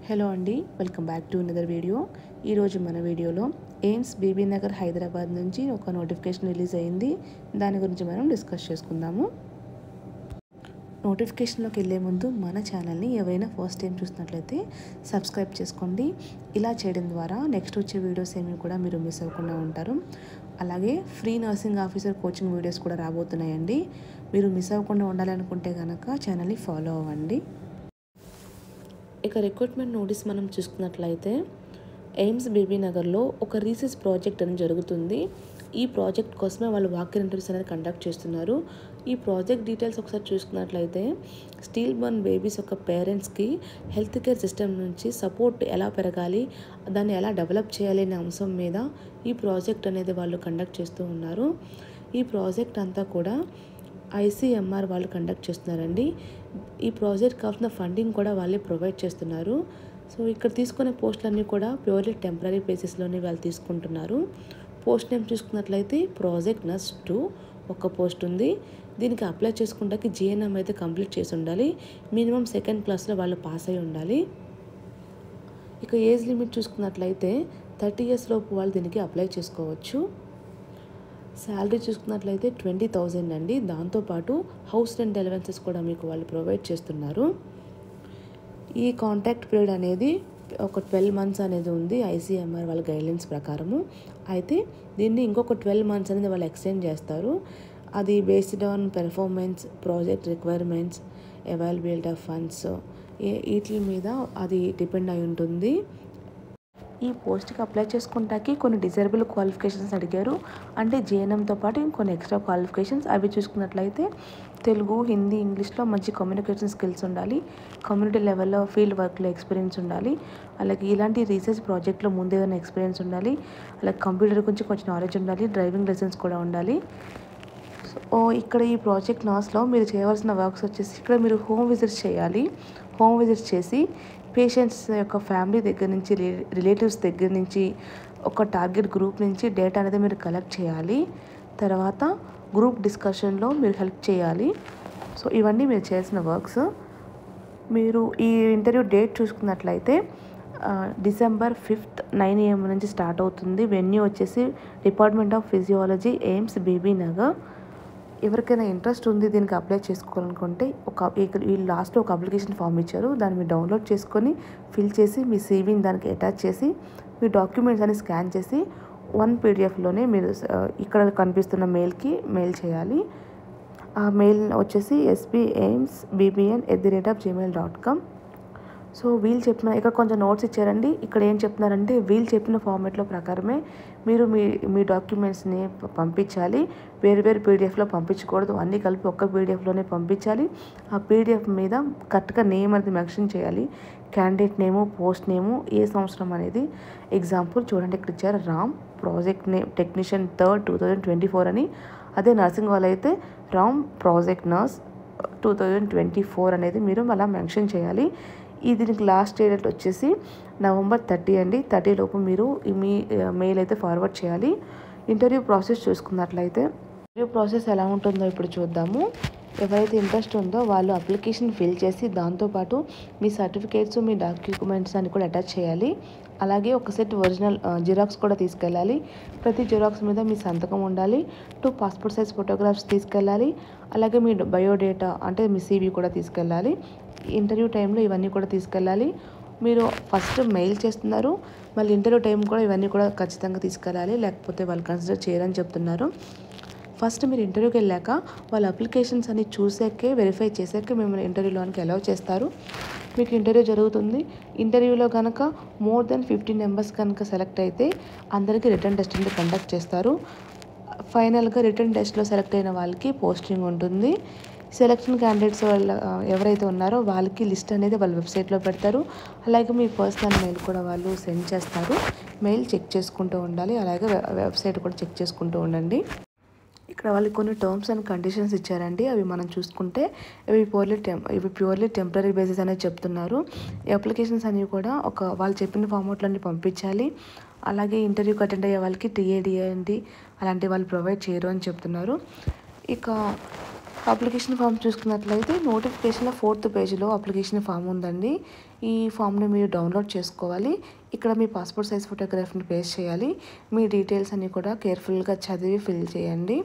Hello అండి, welcome back to another video. ఈరోజు మన వీడియోలో ఎయిమ్స్ బీబీ నగర్ హైదరాబాద్ నుంచి ఒక నోటిఫికేషన్ రిలీజ్ అయింది. దాని గురించి మనం డిస్కస్ చేసుకుందాము. నోటిఫికేషన్లోకి వెళ్ళే ముందు మన ఛానల్ని ఎవరైనా ఫస్ట్ టైం చూసినట్లయితే సబ్స్క్రైబ్ చేసుకోండి. ఇలా చేయడం ద్వారా నెక్స్ట్ వచ్చే వీడియోస్ ఏమి కూడా మీరు మిస్ అవ్వకుండా ఉంటారు. అలాగే free nursing officer coaching videos కూడా రాబోతున్నాయండి. మీరు మిస్ అవ్వకుండా ఉండాలనుకుంటే కనుక ఛానల్ని ఫాలో అవ్వండి. ఇక రిక్రూట్మెంట్ నోటీస్ మనం చూసుకున్నట్లయితే ఎయిమ్స్ బీబీ నగర్లో ఒక రీసెర్చ్ ప్రాజెక్ట్ అనేది జరుగుతుంది. ఈ ప్రాజెక్ట్ కోసమే వాళ్ళు వాక్-ఇన్ ఇంటర్వ్యూస్ అనేది కండక్ట్ చేస్తున్నారు. ఈ ప్రాజెక్ట్ డీటెయిల్స్ ఒకసారి చూసుకున్నట్లయితే స్టిల్ బోర్న్ బేబీస్ యొక్క పేరెంట్స్కి హెల్త్ కేర్ సిస్టమ్ నుంచి సపోర్ట్ ఎలా పెరగాలి, దాన్ని ఎలా డెవలప్ చేయాలి అనే అంశం మీద ఈ ప్రాజెక్ట్ అనేది వాళ్ళు కండక్ట్ చేస్తూ ఉన్నారు. ఈ ప్రాజెక్ట్ అంతా కూడా ICMR వాళ్ళు కండక్ట్ చేస్తున్నారండి. ఈ ప్రాజెక్ట్ కావాల్సిన ఫండింగ్ కూడా వాళ్ళే ప్రొవైడ్ చేస్తున్నారు. సో ఇక్కడ తీసుకునే పోస్టులన్నీ కూడా ప్యూర్లీ టెంపరీ బేసిస్లోనే వాళ్ళు తీసుకుంటున్నారు. పోస్ట్ నేమ్ చూసుకున్నట్లయితే ప్రాజెక్ట్ నర్స్ 2 ఒక పోస్ట్ ఉంది. దీనికి అప్లై చేసుకుంటాకి GNM అయితే కంప్లీట్ చేసి ఉండాలి. మినిమం 2nd క్లాస్లో వాళ్ళు పాస్ అయి ఉండాలి. ఇక ఏజ్ లిమిట్ చూసుకున్నట్లయితే 30 years లోపు వాళ్ళు దీనికి అప్లై చేసుకోవచ్చు. శాలరీ చూసుకున్నట్లయితే 20,000 అండి. దాంతోపాటు హౌస్ రెంట్ అలవెన్సెస్ కూడా మీకు వాళ్ళు ప్రొవైడ్ చేస్తున్నారు. ఈ కాంట్రాక్ట్ పీరియడ్ అనేది ఒక 12 months అనేది ఉంది ICMR వాళ్ళ గైడ్లైన్స్ ప్రకారము. అయితే దీన్ని ఇంకొక 12 months అనేది వాళ్ళు ఎక్స్టెండ్ చేస్తారు. అది based on performance, project requirements, availability of funds వీటి మీద అది డిపెండ్ అయి ఉంటుంది. ఈ పోస్ట్కి అప్లై చేసుకుంటాకి కొన్ని డిజైరబుల్ క్వాలిఫికేషన్స్ అడిగారు. అంటే GNMతో పాటు ఇంకొన్ని ఎక్స్ట్రా క్వాలిఫికేషన్స్. అవి చూసుకున్నట్లయితే తెలుగు, హిందీ, ఇంగ్లీష్లో మంచి కమ్యూనికేషన్ స్కిల్స్ ఉండాలి. కమ్యూనిటీ లెవెల్లో ఫీల్డ్ వర్క్లో ఎక్స్పీరియన్స్ ఉండాలి. అలాగే ఇలాంటి రీసెర్చ్ ప్రాజెక్ట్లో ముందు ఏదైనా ఎక్స్పీరియన్స్ ఉండాలి. అలాగే కంప్యూటర్ గురించి కొంచెం నాలెడ్జ్ ఉండాలి. డ్రైవింగ్ లైసెన్స్ కూడా ఉండాలి. సో ఇక్కడ ఈ ప్రాజెక్ట్ నాస్లో మీరు చేయవలసిన వర్క్స్ వచ్చేసి ఇక్కడ మీరు హోమ్ విజిట్స్ చేయాలి. హోమ్ విజిట్స్ చేసి పేషెంట్స్ యొక్క ఫ్యామిలీ దగ్గర నుంచి, రిలేటివ్స్ దగ్గర నుంచి, ఒక టార్గెట్ గ్రూప్ నుంచి డేటా అనేది మీరు కలెక్ట్ చేయాలి. తర్వాత గ్రూప్ డిస్కషన్లో మీరు హెల్ప్ చేయాలి. సో ఇవన్నీ మీరు చేసిన వర్క్స్. మీరు ఈ ఇంటర్వ్యూ డేట్ చూసుకున్నట్లయితే December 5th 9 AM నుంచి స్టార్ట్ అవుతుంది. వెన్యూ వచ్చేసి department of physiology, AIIMS Bibinagar. ఎవరికైనా ఇంట్రెస్ట్ ఉంది దీనికి అప్లై చేసుకోవాలనుకుంటే ఈ లాస్ట్లో ఒక అప్లికేషన్ ఫామ్ ఇచ్చారు. దాన్ని మీరు డౌన్లోడ్ చేసుకొని ఫిల్ చేసి మీ CVని దానికి అటాచ్ చేసి మీ డాక్యుమెంట్స్ అని స్కాన్ చేసి 1 PDFలోనే మీరు ఇక్కడ కనిపిస్తున్న మెయిల్కి మెయిల్ చేయాలి. ఆ మెయిల్ వచ్చేసి sbaimsbbn@gmail.com. సో వీళ్ళు చెప్పిన ఇక్కడ కొంచెం నోట్స్ ఇచ్చారండి. ఇక్కడ ఏం చెప్తున్నారంటే వీళ్ళు చెప్పిన ఫార్మేట్లో ప్రకారమే మీరు మీ డాక్యుమెంట్స్ని పంపించాలి. వేరు PDFలో పంపించకూడదు. అన్నీ కలిపి ఒక్క PDFలోనే పంపించాలి. ఆ PDF మీద కరెక్ట్గా నేమ్ అనేది మెన్షన్ చేయాలి. క్యాండిడేట్ నేము, పోస్ట్ నేము, ఏ సంవత్సరం అనేది. ఎగ్జాంపుల్ చూడండి, ఇక్కడ ఇచ్చారు Ram, project name technician 3rd 2024 అని. అదే నర్సింగ్ వాళ్ళు అయితే రామ్ ప్రాజెక్ట్ నర్స్ 2024 అనేది మీరు అలా మెన్షన్ చేయాలి. దీనికి లాస్ట్ డేట్ వచ్చేసి November 30 అండి. 30 లోపు మీరు మీ మెయిల్ అయితే ఫార్వర్డ్ చేయాలి. ఇంటర్వ్యూ ప్రాసెస్ చూసుకున్నట్లయితే ఇంటర్వ్యూ ప్రాసెస్ ఎలా ఉంటుందో ఇప్పుడు చూద్దాము. ఎవరైతే ఇంట్రెస్ట్ ఉందో వాళ్ళు అప్లికేషన్ ఫిల్ చేసి దాంతోపాటు మీ సర్టిఫికేట్స్, మీ డాక్యుమెంట్స్ అని కూడా అటాచ్ చేయాలి. అలాగే ఒక సెట్ ఒరిజినల్ జిరాక్స్ కూడా తీసుకెళ్ళాలి. ప్రతి జిరాక్స్ మీద మీ సంతకం ఉండాలి. 2 passport size ఫోటోగ్రాఫ్స్ తీసుకెళ్ళాలి. అలాగే మీ బయోడేటా అంటే మీ CV కూడా తీసుకెళ్ళాలి. ఇంటర్వ్యూ టైంలో ఇవన్నీ కూడా తీసుకెళ్ళాలి. మీరు ఫస్ట్ మెయిల్ చేస్తున్నారు, మళ్ళీ ఇంటర్వ్యూ టైం కూడా ఇవన్నీ కూడా ఖచ్చితంగా తీసుకెళ్ళాలి. లేకపోతే వాళ్ళు కన్సిడర్ చేయరని చెప్తున్నారు. ఫస్ట్ మీరు ఇంటర్వ్యూకి వెళ్ళాక వాళ్ళ అప్లికేషన్స్ అన్ని చూసాకే, వెరిఫై చేశాకే మిమ్మల్ని ఇంటర్వ్యూలోనికి అలౌ చేస్తారు. మీకు ఇంటర్వ్యూ జరుగుతుంది. ఇంటర్వ్యూలో కనుక more than 15 members కనుక సెలెక్ట్ అయితే అందరికీ రిటర్న్ టెస్ట్ అనేది కండక్ట్ చేస్తారు. ఫైనల్గా రిటర్న్ టెస్ట్లో సెలెక్ట్ అయిన వాళ్ళకి పోస్టింగ్ ఉంటుంది. సెలెక్షన్ క్యాండిడేట్స్ వాళ్ళ ఎవరైతే ఉన్నారో వాళ్ళకి లిస్ట్ అనేది వాళ్ళ వెబ్సైట్లో పెడతారు. అలాగే మీ పర్సనల్ మెయిల్ కూడా వాళ్ళు సెండ్ చేస్తారు. మెయిల్ చెక్ చేసుకుంటూ ఉండాలి. అలాగే వెబ్సైట్ కూడా చెక్ చేసుకుంటూ ఉండండి. ఇక్కడ వాళ్ళకి కొన్ని టర్మ్స్ అండ్ కండిషన్స్ ఇచ్చారండి. అవి మనం చూసుకుంటే ఇవి ప్యూర్లీ టెంపరీ బేసిస్ అనేది చెప్తున్నారు. ఈ అప్లికేషన్స్ అన్నీ కూడా వాళ్ళు చెప్పిన ఫార్మాట్లన్నీ పంపించాలి. అలాగే ఇంటర్వ్యూకి అటెండ్ అయ్యే వాళ్ళకి TADND అలాంటి వాళ్ళు ప్రొవైడ్ చేయరు అని చెప్తున్నారు. ఇక అప్లికేషన్ ఫామ్ చూసుకున్నట్లయితే నోటిఫికేషన్లో 4th పేజ్లో అప్లికేషన్ ఫామ్ ఉందండి. ఈ ఫామ్ని మీరు డౌన్లోడ్ చేసుకోవాలి. ఇక్కడ మీ పాస్పోర్ట్ సైజ్ ఫోటోగ్రాఫ్ని పేస్ట్ చేయాలి. మీ డీటెయిల్స్ అన్నీ కూడా కేర్ఫుల్గా చదివి ఫిల్ చేయండి.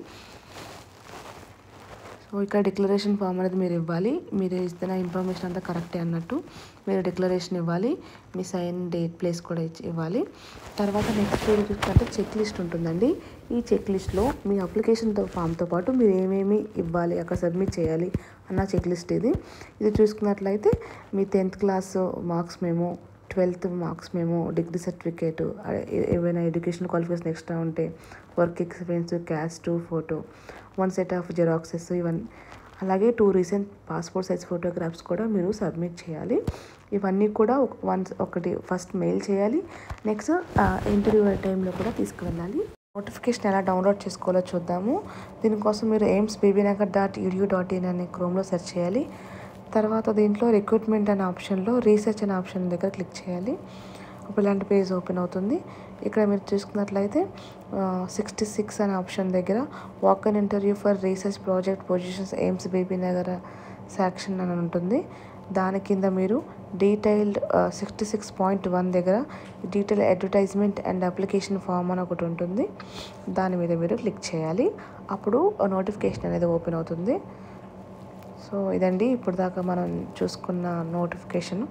సో ఇక్కడ డిక్లరేషన్ ఫామ్ అనేది మీరు ఇవ్వాలి. మీరు ఇస్తున్న ఇన్ఫర్మేషన్ అంతా కరెక్టే అన్నట్టు మీరు డిక్లరేషన్ ఇవ్వాలి. మీ సైన్ డేట్ ప్లేస్ కూడా ఇవ్వాలి. తర్వాత నెక్స్ట్ పేజ్ చూసుకుంటే చెక్ లిస్ట్ ఉంటుందండి. ఈ చెక్ లిస్ట్లో మీ అప్లికేషన్ ఫామ్తో పాటు మీరు ఏమేమి ఇవ్వాలి, అక్కడ సబ్మిట్ చేయాలి అన్న చెక్ లిస్ట్ ఇది చూసుకున్నట్లయితే మీ 10th class marks memo, 12th marks memo, degree certificate, ఏవైనా ఎడ్యుకేషన్ క్వాలిఫికేషన్ ఎక్స్ట్రా ఉంటే, work experience, caste photo, 1 set of xeroxes ఇవన్నీ, అలాగే 2 రీసెంట్ పాస్పోర్ట్ సైజ్ ఫోటోగ్రాఫ్స్ కూడా మీరు సబ్మిట్ చేయాలి. ఇవన్నీ కూడా ఒకటి ఫస్ట్ మెయిల్ చేయాలి. నెక్స్ట్ ఇంటర్వ్యూ టైంలో కూడా తీసుకువెళ్ళాలి. నోటిఫికేషన్ ఎలా డౌన్లోడ్ చేసుకోవాలో చూద్దాము. దీనికోసం మీరు aims.bbnagar.edu.in అనే క్రోమ్లో సెర్చ్ చేయాలి. తర్వాత దీంట్లో రిక్రూట్మెంట్ అనే ఆప్షన్లో రీసెర్చ్ అనే ఆప్షన్ దగ్గర క్లిక్ చేయాలి. అప్పుడు ఇలాంటి పేజ్ ఓపెన్ అవుతుంది. ఇక్కడ మీరు చూసుకున్నట్లయితే 66 అనే ఆప్షన్ దగ్గర walk in interview for research project positions AIIMS Bibinagar section అని ఉంటుంది. దాని కింద మీరు డీటెయిల్డ్ 66.1 దగ్గర detail advertisement and application form అని ఒకటి ఉంటుంది. దాని మీద మీరు క్లిక్ చేయాలి. అప్పుడు నోటిఫికేషన్ అనేది ఓపెన్ అవుతుంది. సో ఇదండి ఇప్పుడు దాకా మనం చూసుకున్న నోటిఫికేషన్.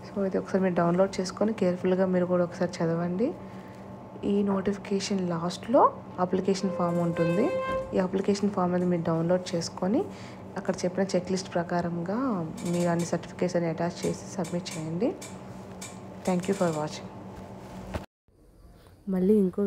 సో ఇది ఒకసారి మీరు డౌన్లోడ్ చేసుకొని కేర్ఫుల్గా మీరు కూడా ఒకసారి చదవండి. ఈ నోటిఫికేషన్ లాస్ట్లో అప్లికేషన్ ఫామ్ ఉంటుంది. ఈ అప్లికేషన్ ఫామ్ అనేది మీరు డౌన్లోడ్ చేసుకొని అక్కడ చెప్పిన చెక్ లిస్ట్ ప్రకారంగా మీరు అన్ని సర్టిఫికేట్స్ అని అటాచ్ చేసి సబ్మిట్ చేయండి. Thank you for watching. మళ్ళీ ఇంకో